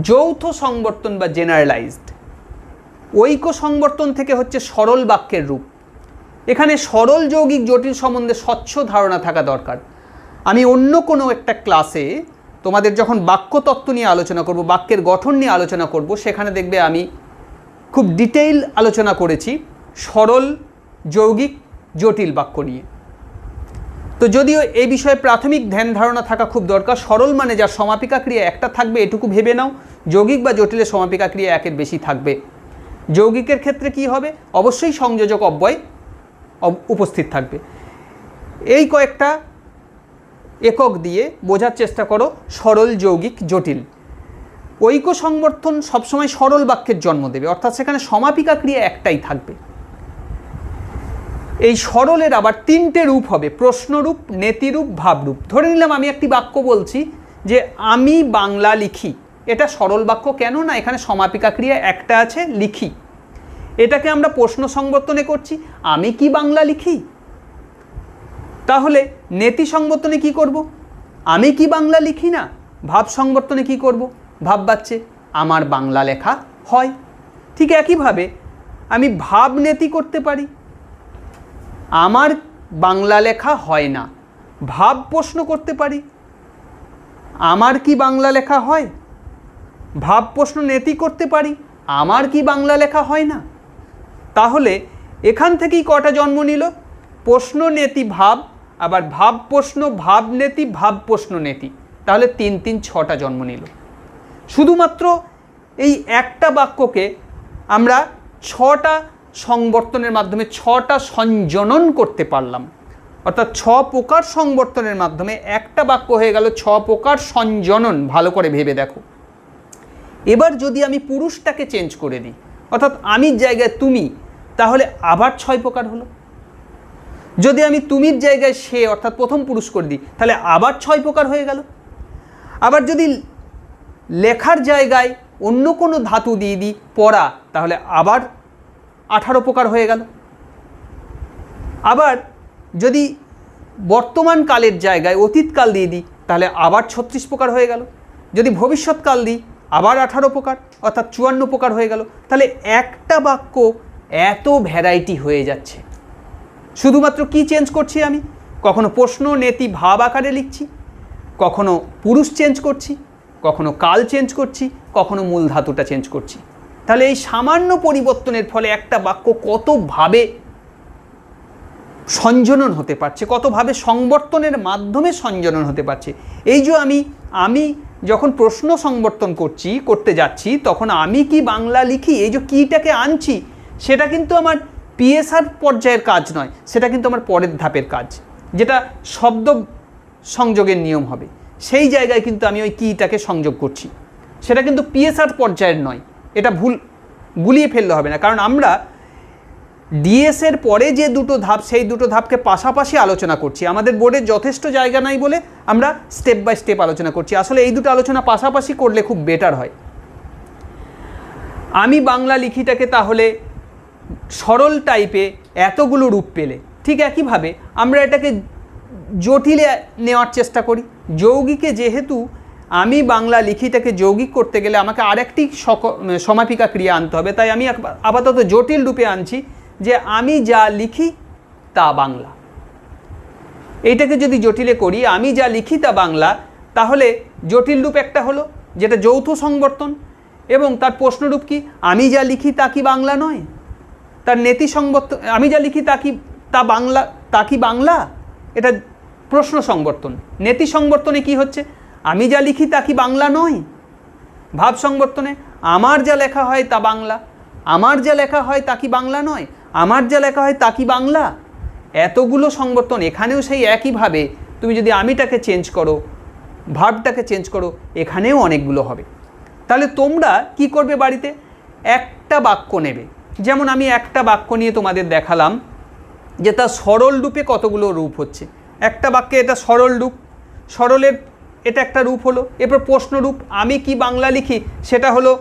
যৌথ সংবর্তন বা জেনারেলাইজড। ঐক সংবর্তন থেকে হচ্ছে সরল বাক্যের রূপ। এখানে সরল যৌগিক জটিল সম্বন্ধে স্বচ্ছ ধারণা থাকা দরকার। আমি অন্য কোনো একটা ক্লাসে তোমাদের যখন বাক্যতত্ত্ব নিয়ে আলোচনা করব, বাক্যের গঠন নিয়ে আলোচনা করব, সেখানে দেখবে আমি খুব ডিটেইল আলোচনা করেছি সরল যৌগিক জটিল বাক্য নিয়ে। তো যদিও এই বিষয়ে প্রাথমিক ধ্যান ধারণা থাকা খুব দরকার। সরল মানে যার সমাপিকা ক্রিয়া একটা থাকবে এটুকু ভেবে নাও, যৌগিক বা জটিলের সমাপিকা ক্রিয়া একের বেশি থাকবে। যৌগিকের ক্ষেত্রে কি হবে, অবশ্যই সংযোজক অব্যয় উপস্থিত থাকবে। এই কয়েকটা একক দিয়ে বোঝার চেষ্টা করো সরল যৌগিক জটিল। ঐক সংবর্তন সবসময় সরল বাক্যের জন্ম দেবে, অর্থাৎ সেখানে সমাপিকা ক্রিয়া একটাই থাকবে। এই সরলের আবার তিনটে রূপ হবে, প্রশ্নরূপ, নেতিরূপ, ভাবরূপ। ধরে নিলাম আমি একটি বাক্য বলছি যে আমি বাংলা লিখি, এটা সরল বাক্য কেন না, এখানে সমাপিকা ক্রিয়া একটা আছে, লিখি। এটাকে আমরা প্রশ্ন সংবর্তনে করছি, আমি কি বাংলা লিখি। তাহলে নেতি সংবর্তনে কি করব, আমি কি বাংলা লিখি না। ভাব সংবর্তনে কি করব, ভাব বাচ্চে আমার বাংলা লেখা হয়। ঠিক একইভাবে আমি ভাব নেতি করতে পারি, আমার বাংলা লেখা হয় না। ভাব প্রশ্ন করতে পারি, আমার কি বাংলা লেখা হয়। ভাব প্রশ্ন নেতি করতে পারি, আমার কি বাংলা লেখা হয় না। তাহলে এখান থেকেই কটা জন্ম নিল, প্রশ্ন নেতি ভাব, আবার ভাব প্রশ্ন ভাব নেতি ভাব প্রশ্ন নেতি, তাহলে 3 3 6টা জন্ম নিল। শুধুমাত্র এই একটা বাক্যকে আমরা 6টা সংবর্তনের মাধ্যমে 6টা সংযোজন করতে পারলাম, অর্থাৎ 6 প্রকার সংবর্তনের মাধ্যমে একটা বাক্য হয়ে গেল 6 প্রকার সংযোজন। ভালো করে ভেবে দেখো। এবার যদি আমি পুরুষটাকে চেঞ্জ করে দিই, অর্থাৎ আমির জায়গায় তুমি, তাহলে আবার 6 প্রকার হলো। যদি আমি তুমির জায়গায় সে, অর্থাৎ প্রথম পুরুষ করে দিই, তাহলে আবার 6 প্রকার হয়ে গেল। আবার যদি লেখার জায়গায় অন্য কোনো ধাতু দিয়ে দিই, পড়া, তাহলে আবার 18 প্রকার হয়ে গেল। আবার যদি বর্তমান কালের জায়গায় অতীতকাল দিয়ে দিই, তাহলে আবার 36 প্রকার হয়ে গেল। যদি ভবিষ্যৎকাল দিই, আবার 18 প্রকার, অর্থাৎ 54 প্রকার হয়ে গেল। তাহলে একটা বাক্য এত ভ্যারাইটি হয়ে যাচ্ছে। শুধুমাত্র কি চেঞ্জ করছি আমি, কখনো প্রশ্ন নেতি ভাব আকারে লিখছি, কখনো পুরুষ চেঞ্জ করছি, কখনো কাল চেঞ্জ করছি, কখনো মূল ধাতুটা চেঞ্জ করছি। তাহলে এই সামান্য পরিবর্তনের ফলে একটা বাক্য কতভাবে সংযোজন হতে পারছে, কতভাবে সংবর্তনের মাধ্যমে সংযোজন হতে পারছে। এই যে আমি যখন প্রশ্ন সংবর্তন করতে যাচ্ছি, তখন আমি কি বাংলা লিখি, এই যে কিটাকে আনছি, সেটা কিন্তু আমার পিএসআর পর্যায়ের কাজ নয়, সেটা কিন্তু আমার পরের ধাপের কাজ, যেটা শব্দ সংযোগের নিয়ম হবে। সেই জায়গায় কিন্তু আমি ওই কিটাকে সংযোগ করছি, সেটা কিন্তু পিএসআর পর্যায়ের নয়। এটা গুলিয়ে ফেললে হবে না, কারণ আমরা ডিএসের পরে যে দুটো ধাপ, সেই দুটো ধাপকে পাশাপাশি আলোচনা করছি। আমাদের বোর্ডের যথেষ্ট জায়গা নাই বলে আমরা স্টেপ বাই স্টেপ আলোচনা করছি। আসলে এই দুটো আলোচনা পাশাপাশি করলে খুব বেটার হয়। আমি বাংলা লিখিটাকে তাহলে সরল টাইপে এতগুলো রূপ পেলে, ঠিক একইভাবে আমরা এটাকে জটিলে নেওয়ার চেষ্টা করি। যৌগিকে যেহেতু আমি বাংলা লিখিটাকে যৌগিক করতে গেলে আমাকে আরেকটি সমাপিকা ক্রিয়া আনতে হবে, তাই আমি আপাতত জটিল রূপে আনছি যে আমি যা লিখি তা বাংলা। এইটাকে যদি জটিলে করি, আমি যা লিখি তা বাংলা, তাহলে জটিল রূপ একটা হলো যেটা যৌথ সংবর্তন, এবং তার প্রশ্নরূপ কি, আমি যা লিখি তা কি বাংলা নয়। তার নেতি সংবর্তন, আমি যা লিখি তা কি বাংলা, এটা প্রশ্ন সংবর্তন। নেতি সংবর্তনে কি হচ্ছে, আমি যা লিখি তা কি বাংলা নয়। ভাব সংবর্তনে আমার যা লেখা হয় তা বাংলা, আমার যা লেখা হয় তা কি বাংলা নয়, আমার যা লেখা হয় তা কি বাংলা। এতগুলো সংবর্তন, এখানেও সেই একইভাবে তুমি যদি আমিটাকে চেঞ্জ করো, ভাবটাকে চেঞ্জ করো, এখানেও অনেকগুলো হবে। তাহলে তোমরা কি করবে, বাড়িতে একটা বাক্য নেবে। যেমন আমি একটা বাক্য নিয়ে তোমাদের দেখালাম যে তার সরল রূপে কতগুলো রূপ হচ্ছে। একটা বাক্যে এটা সরল রূপ, সরলের এটা একটা রূপ হলো। এরপর প্রশ্ন রূপ, আমি কি বাংলা লিখি, সেটা হলো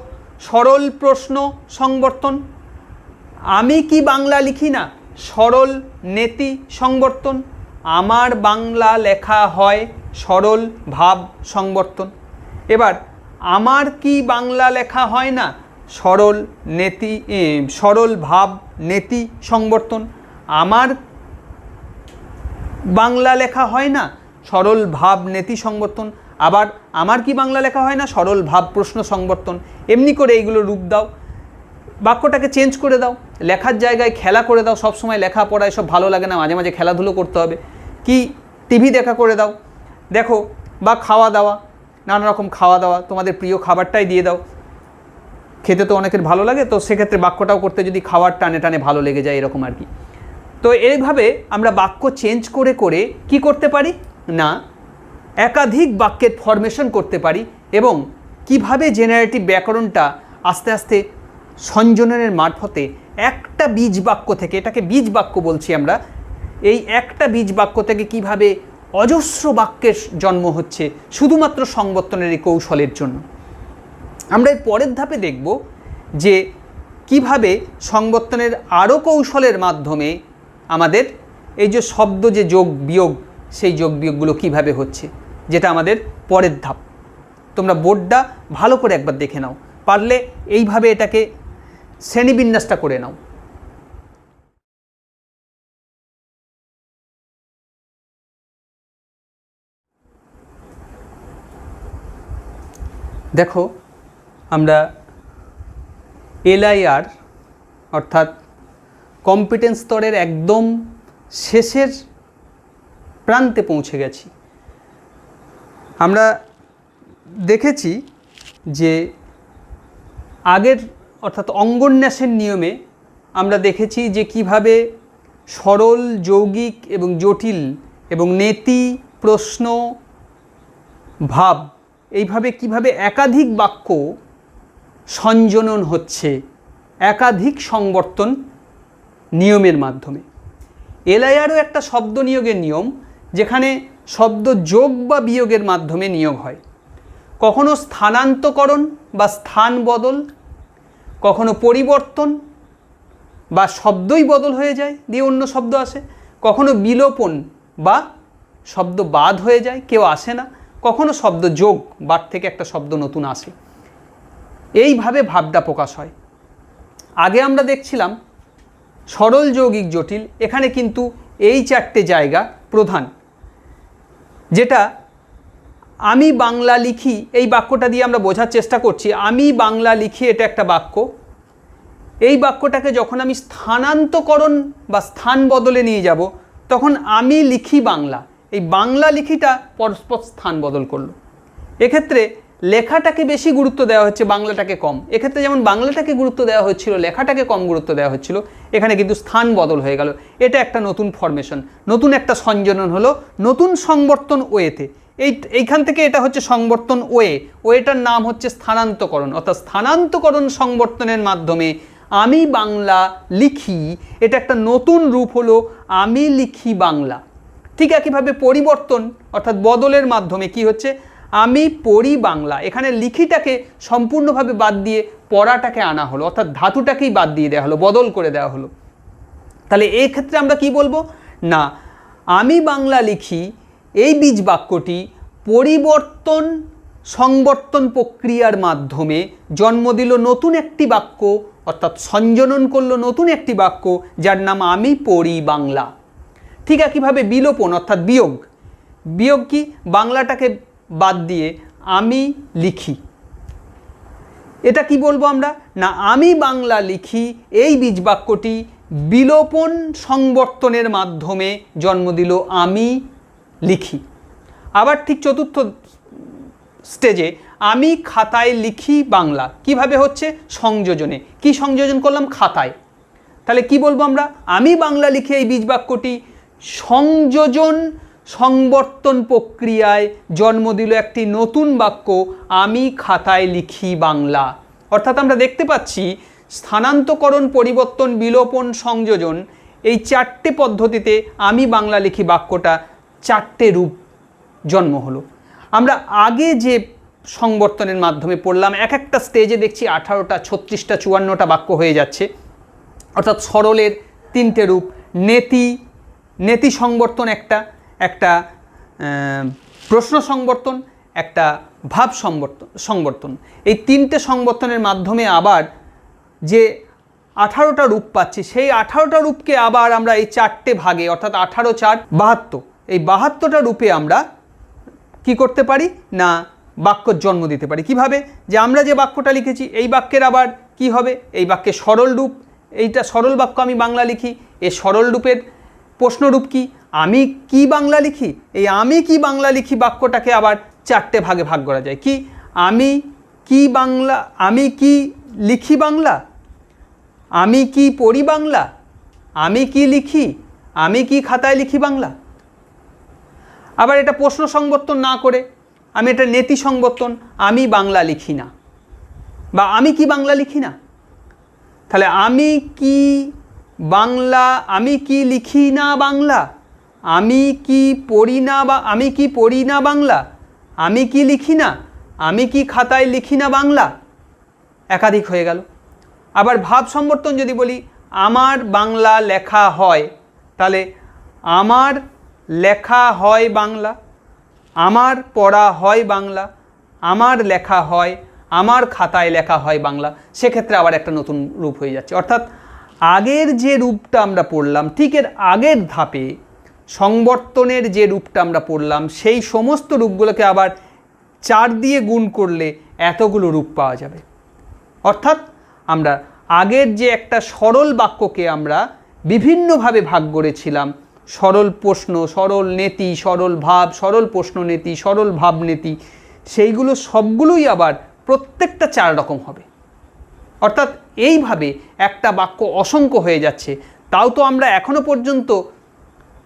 সরল প্রশ্ন সংবর্তন। আমি কি বাংলা লিখি না, সরল নেতি সংবর্তন। আমার বাংলা লেখা হয়, সরল ভাব সংবর্তন। এবার আমার কি বাংলা লেখা হয় না, সরল ভাব নেতি সংবর্তন। আমার বাংলা লেখা হয় না, সরল ভাব নেতি সংবর্তন। আবার আমার কি বাংলা লেখা হয় না, সরল ভাব প্রশ্ন সংবর্তন। এমনি করে এইগুলো রূপ দাও, বাক্যটাকে চেঞ্জ করে দাও, লেখার জায়গায় খেলা করে দাও। সবসময় লেখাপড়া এসব ভালো লাগে না, মাঝে মাঝে খেলাধুলো করতে হবে। কি টিভি দেখা করে দাও, দেখো, বা খাওয়া দাওয়া, নানা রকম খাওয়া দাওয়া, তোমাদের প্রিয় খাবারটাই দিয়ে দাও। খেতে তো অনেকের ভালো লাগে, তো সেক্ষেত্রে বাক্যটাও করতে যদি খাওয়ার টানে টানে ভালো লেগে যায়, এরকম আর কি। তো এইভাবে আমরা বাক্য চেঞ্জ করে করে কি করতে পারি না, একাধিক বাক্যের ফরমেশন করতে পারি। এবং কিভাবে জেনারেটিভ ব্যাকরণটা আস্তে আস্তে সংযোজনের মারফতে একটা বীজ বাক্য থেকে, এটাকে বীজ বাক্য বলছি আমরা, এই একটা বীজ বাক্য থেকে কিভাবে অজস্র বাক্যের জন্ম হচ্ছে শুধুমাত্র সংবর্তনের এই কৌশলের জন্য। আমরা এর পরের ধাপে দেখব যে কিভাবে সংবর্তনের আরও কৌশলের মাধ্যমে আমাদের এই যে শব্দ যে যোগ বিয়োগ, সেই যোগ বিয়োগগুলো কীভাবে হচ্ছে, যেটা আমাদের পরের ধাপ। তোমরা বোর্ডটা ভালো করে একবার দেখে নাও, পারলে এইভাবে এটাকে শ্রেণীবিন্যাসটা করে নাও। দেখো, আমরা LIR অর্থাৎ কম্পিটেন্স স্তরের একদম শেষের প্রান্তে পৌঁছে গেছি। আমরা দেখেছি যে আগের অর্থাৎ অঙ্গন্যাসের নিয়মে আমরা দেখেছি যে কিভাবে সরল, যৌগিক এবং জটিল এবং নেতি, প্রশ্ন, ভাব, এইভাবে কিভাবে একাধিক বাক্য সংযোজন হচ্ছে একাধিক সংবর্তন নিয়মের মাধ্যমে। LIRও একটা শব্দ নিয়োগের নিয়ম, যেখানে শব্দ যোগ বা বিয়োগের মাধ্যমে নিয়োগ হয়। কখনো স্থানান্তকরণ বা স্থান বদল, কখনো পরিবর্তন বা শব্দই বদল হয়ে যায় দিয়ে অন্য শব্দ আসে, কখনো বিলোপন বা শব্দ বাদ হয়ে যায়, কেউ আসে না, কখনো শব্দ যোগ, বাদ থেকে একটা শব্দ নতুন আসে। এইভাবে ভাবটা প্রকাশ হয়। আগে আমরা দেখছিলাম সরল, যৌগিক, জটিল, এখানে কিন্তু এই চারটে জায়গা প্রধান। যেটা আমি বাংলা লিখি, এই বাক্যটা দিয়ে আমরা বোঝার চেষ্টা করছি। আমি বাংলা লিখি, এটা একটা বাক্য। এই বাক্যটাকে যখন আমি স্থানান্তকরণ বা স্থান বদলে নিয়ে যাব, তখন আমি লিখি বাংলা, এই বাংলা লিখিটা পরস্পর স্থান বদল করলো। এক্ষেত্রে লেখাটাকে বেশি গুরুত্ব দেওয়া হচ্ছে, বাংলাটাকে কম। এক্ষেত্রে যেমন বাংলাটাকে গুরুত্ব দেওয়া হচ্ছিল, লেখাটাকে কম গুরুত্ব দেওয়া হচ্ছিল, এখানে কিন্তু স্থান বদল হয়ে গেল। এটা একটা নতুন ফরমেশন, নতুন একটা সংযোজন হলো, নতুন সংবর্তন ওয়েতে। এইখান থেকে এটা হচ্ছে সংবর্তন ওয়েটার নাম হচ্ছে স্থানান্তকরণ। অর্থাৎ স্থানান্তকরণ সংবর্তনের মাধ্যমে আমি বাংলা লিখি, এটা একটা নতুন রূপ হলো আমি লিখি বাংলা। ঠিক একইভাবে পরিবর্তন অর্থাৎ বদলের মাধ্যমে কি হচ্ছে, আমি পড়ি বাংলা। এখানে লিখিটাকে সম্পূর্ণভাবে বাদ দিয়ে পড়াটাকে আনা হলো, অর্থাৎ ধাতুটাকেই বাদ দিয়ে দেওয়া হলো, বদল করে দেওয়া হলো। তাহলে এই ক্ষেত্রে আমরা কি বলবো না, আমি বাংলা লিখি এই বীজ বাক্যটি পরিবর্তন সংবর্তন প্রক্রিয়ার মাধ্যমে জন্ম দিল নতুন একটি বাক্য, অর্থাৎ সংযোজন করলো নতুন একটি বাক্য, যার নাম আমি পড়ি বাংলা। ঠিক একইভাবে বিলোপন অর্থাৎ বিয়োগ, বিয়োগ কি, বাংলাটাকে বাদ দিয়ে আমি লিখি। এটা কি বলবো আমরা না, আমি বাংলা লিখি এই বীজ বাক্যটি বিলোপন সংবর্তনের মাধ্যমে জন্ম দিল আমি লিখি। আবার ঠিক চতুর্থ স্টেজে আমি খাতায় লিখি বাংলা। কিভাবে হচ্ছে, সংযোজনে। কি সংযোজন করলাম, খাতায়। তাহলে কি বলবো আমরা, আমি বাংলা লিখি এই বীজ বাক্যটি সংযোজন সংবর্তন প্রক্রিয়ায় জন্ম দিল একটি নতুন বাক্য আমি খাতায় লিখি বাংলা। অর্থাৎ আমরা দেখতে পাচ্ছি স্থানান্তকরণ, পরিবর্তন, বিলোপন, সংযোজন, এই চারটে পদ্ধতিতে আমি বাংলা লিখি বাক্যটা চারটে রূপ জন্ম হলো। আমরা আগে যে সংবর্তনের মাধ্যমে পড়লাম, এক একটা স্টেজে দেখছি 18টা, 36টা, 54টা বাক্য হয়ে যাচ্ছে। অর্থাৎ সরলের 3টে রূপ, নেতি সংবর্তন, একটা প্রশ্ন সংবর্তন, একটা ভাব সংবর্তন। এই 3টে সংবর্তনের মাধ্যমে আবার যে 18টা রূপ পাচ্ছি, সেই 18টা রূপকে আবার আমরা এই 4টে ভাগে, অর্থাৎ 18, 4, 72, এই 72টা রূপে আমরা কি করতে পারি না, বাক্যর জন্ম দিতে পারি। কিভাবে, যে আমরা যে বাক্যটা লিখেছি এই বাক্যের আবার কি হবে, এই বাক্যের সরল রূপ, এইটা সরল বাক্য আমি বাংলা লিখি, এই সরল রূপের প্রশ্নরূপ কি, আমি কি বাংলা লিখি। এই আমি কি বাংলা লিখি বাক্যটাকে আবার 4টে ভাগে ভাগ করা যায়। কি, আমি কি বাংলা, আমি কি লিখি বাংলা, আমি কি পড়ি বাংলা, আমি কি লিখি, আমি কি খাতায় লিখি বাংলা। আবার এটা প্রশ্ন সংবর্তন না করে আমি এটা নেতি সংবর্তন, আমি বাংলা লিখি না বা আমি কি বাংলা লিখি না। তাহলে আমি কি বাংলা, আমি কি লিখি না বাংলা, আমি কি পড়ি না, বা আমি কি পড়ি না বাংলা, আমি কি লিখি না, আমি কি খাতায় লিখি না বাংলা। একাধিক হয়ে গেল। আবার ভাব সম্বর্তন যদি বলি, আমার বাংলা লেখা হয়, তাহলে আমার লেখা হয় বাংলা, আমার পড়া হয় বাংলা, আমার লেখা হয়, আমার খাতায় লেখা হয় বাংলা, সেক্ষেত্রে আবার একটা নতুন রূপ হয়ে যাচ্ছে। অর্থাৎ আগের যে রূপটা আমরা পড়লাম, ঠিক এর আগের ধাপে সংবর্তনের যে রূপটা আমরা পড়লাম, সেই সমস্ত রূপগুলোকে আবার 4 দিয়ে গুণ করলে এতগুলো রূপ পাওয়া যাবে। অর্থাৎ আমরা আগের যে একটা সরল বাক্যকে আমরা বিভিন্নভাবে ভাগ করেছিলাম, সরল প্রশ্ন, সরল নেতি, সরল ভাব, সরল প্রশ্ন নেতি, সরল ভাব নেতি, সেইগুলো সবগুলোই আবার প্রত্যেকটা 4 রকম হবে। অর্থাৎ এইভাবে একটা বাক্য অসংখ্য হয়ে যাচ্ছে। তাও তো আমরা এখনো পর্যন্ত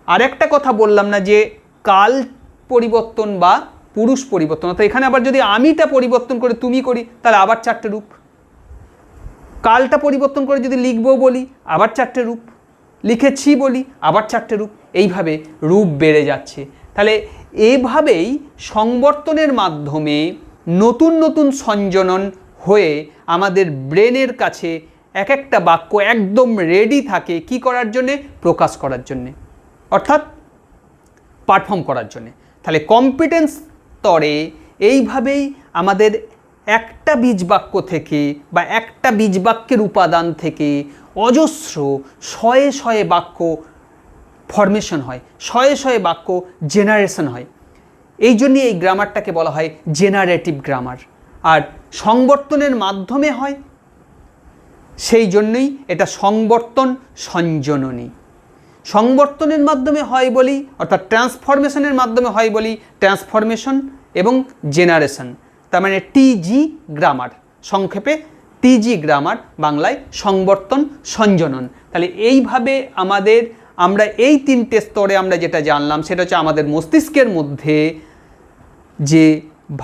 আরেকটা কথা বললাম না, যে কাল পরিবর্তন বা পুরুষ পরিবর্তন। অর্থাৎ এখানে আবার যদি আমিটা পরিবর্তন করে তুমি করি, তাহলে আবার 4টে রূপ। কালটা পরিবর্তন করে যদি লিখবো বলি, আবার 4টে রূপ। লিখেছি বলি, আবার 4টে রূপ। এইভাবে রূপ বেড়ে যাচ্ছে। তাহলে এইভাবেই সংবর্তনের মাধ্যমে নতুন নতুন সঞ্জনন হয়ে আমাদের ব্রেনের কাছে এক একটা বাক্য একদম রেডি থাকে কি করার জন্যে? প্রকাশ করার জন্যে, অর্থাৎ পারফর্ম করার জন্যে। তাহলে কম্পিটেন্স স্তরে এইভাবেই আমাদের একটা বীজ বাক্য থেকে বা একটা বীজ বাক্যের উপাদান থেকে অজস্র শয়ে শয়ে বাক্য ফরমেশন হয়, শয়ে শয়ে বাক্য জেনারেশন হয়। এই জন্যই এই গ্রামারটাকে বলা হয় জেনারেটিভ গ্রামার। আর সংবর্তনের মাধ্যমে হয়, সেই জন্যই এটা সংবর্তন সঞ্জননী। সংবর্তনের মাধ্যমে হয় বলি, অর্থাৎ ট্রান্সফরমেশনের মাধ্যমে হয় বলি ট্রান্সফরমেশন এবং জেনারেশন, তার মানে টিজি গ্রামার, সংক্ষেপে টিজি গ্রামার, বাংলায় সংবর্তন সঞ্জনন। তাহলে এইভাবে আমরা এই 3টে স্তরে আমরা যেটা জানলাম, সেটা হচ্ছে আমাদের মস্তিষ্কের মধ্যে যে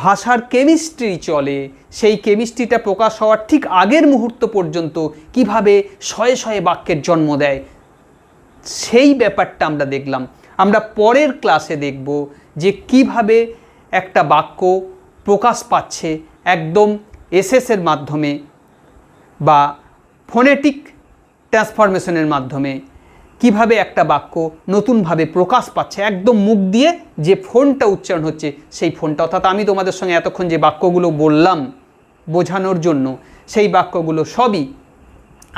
ভাষার কেমিস্ট্রি চলে, সেই কেমিস্ট্রিটা প্রকাশ হওয়ার ঠিক আগের মুহূর্ত পর্যন্ত কিভাবে শয়ে শয়ে বাক্যের জন্ম দেয়, সেই ব্যাপারটা আমরা দেখলাম। আমরা পরের ক্লাসে দেখব যে কিভাবে একটা বাক্য প্রকাশ পাচ্ছে একদম এসএসের মাধ্যমে বা ফোনেটিক ট্রান্সফরমেশনের মাধ্যমে, কিভাবে একটা বাক্য নতুনভাবে প্রকাশ পাচ্ছে একদম মুখ দিয়ে যে ফোনটা উচ্চারণ হচ্ছে সেই ফোনটা। অর্থাৎ আমি তোমাদের সঙ্গে এতক্ষণ যে বাক্যগুলো বললাম বোঝানোর জন্য, সেই বাক্যগুলো সবই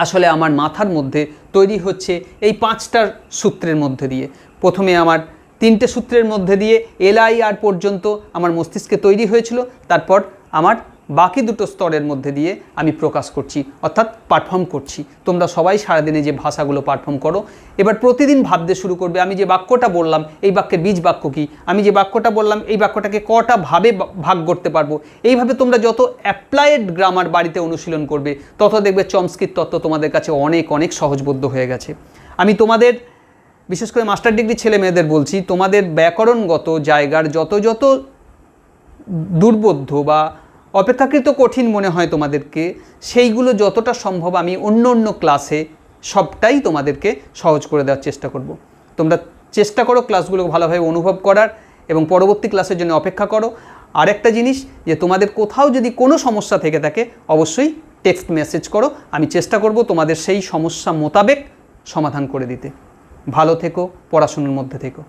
আসলে আমার মাথার মধ্যে তৈরি হচ্ছে এই 5টা সূত্রের মধ্যে দিয়ে। প্রথমে আমার 3টে সূত্রের মধ্যে দিয়ে LIR পর্যন্ত আমার মস্তিষ্কে তৈরি হয়েছিল, তারপর আমার বাকি 2টো স্তরের মধ্যে দিয়ে আমি প্রকাশ করছি, অর্থাৎ পারফর্ম করছি। তোমরা সবাই সারাদিনে যে ভাষাগুলো পারফর্ম করো, এবার প্রতিদিন ভাবতে শুরু করবে আমি যে বাক্যটা বললাম এই বাক্যের বীজ বাক্য কী, আমি যে বাক্যটা বললাম এই বাক্যটাকে কটা ভাবে ভাগ করতে পারবো। এইভাবে তোমরা যত অ্যাপ্লাইড গ্রামার বাড়িতে অনুশীলন করবে, তত দেখবে চমস্কির তত্ত্ব তোমাদের কাছে অনেক অনেক সহজবোধ্য হয়ে গেছে। আমি তোমাদের বিশেষ করে মাস্টার ডিগ্রি ছেলে মেয়েদের বলছি, তোমাদের ব্যাকরণগত জায়গার যত যত দুর্বোধ্য বা অপেক্ষাকৃত কঠিন মনে হয় তোমাদেরকে, সেইগুলো যতটা সম্ভব আমি অন্য অন্য ক্লাসে সবটাই তোমাদেরকে সহজ করে দেওয়ার চেষ্টা করব। তোমরা চেষ্টা করো ক্লাসগুলো ভালোভাবে অনুভব করার এবং পরবর্তী ক্লাসের জন্য অপেক্ষা করো। আরেকটা জিনিস, যে তোমাদের কোথাও যদি কোনো সমস্যা থেকে থাকে অবশ্যই টেক্সট মেসেজ করো, আমি চেষ্টা করব তোমাদের সেই সমস্যা মোতাবেক সমাধান করে দিতে। ভালো থেকো, পড়াশোনার মধ্যে থেকো।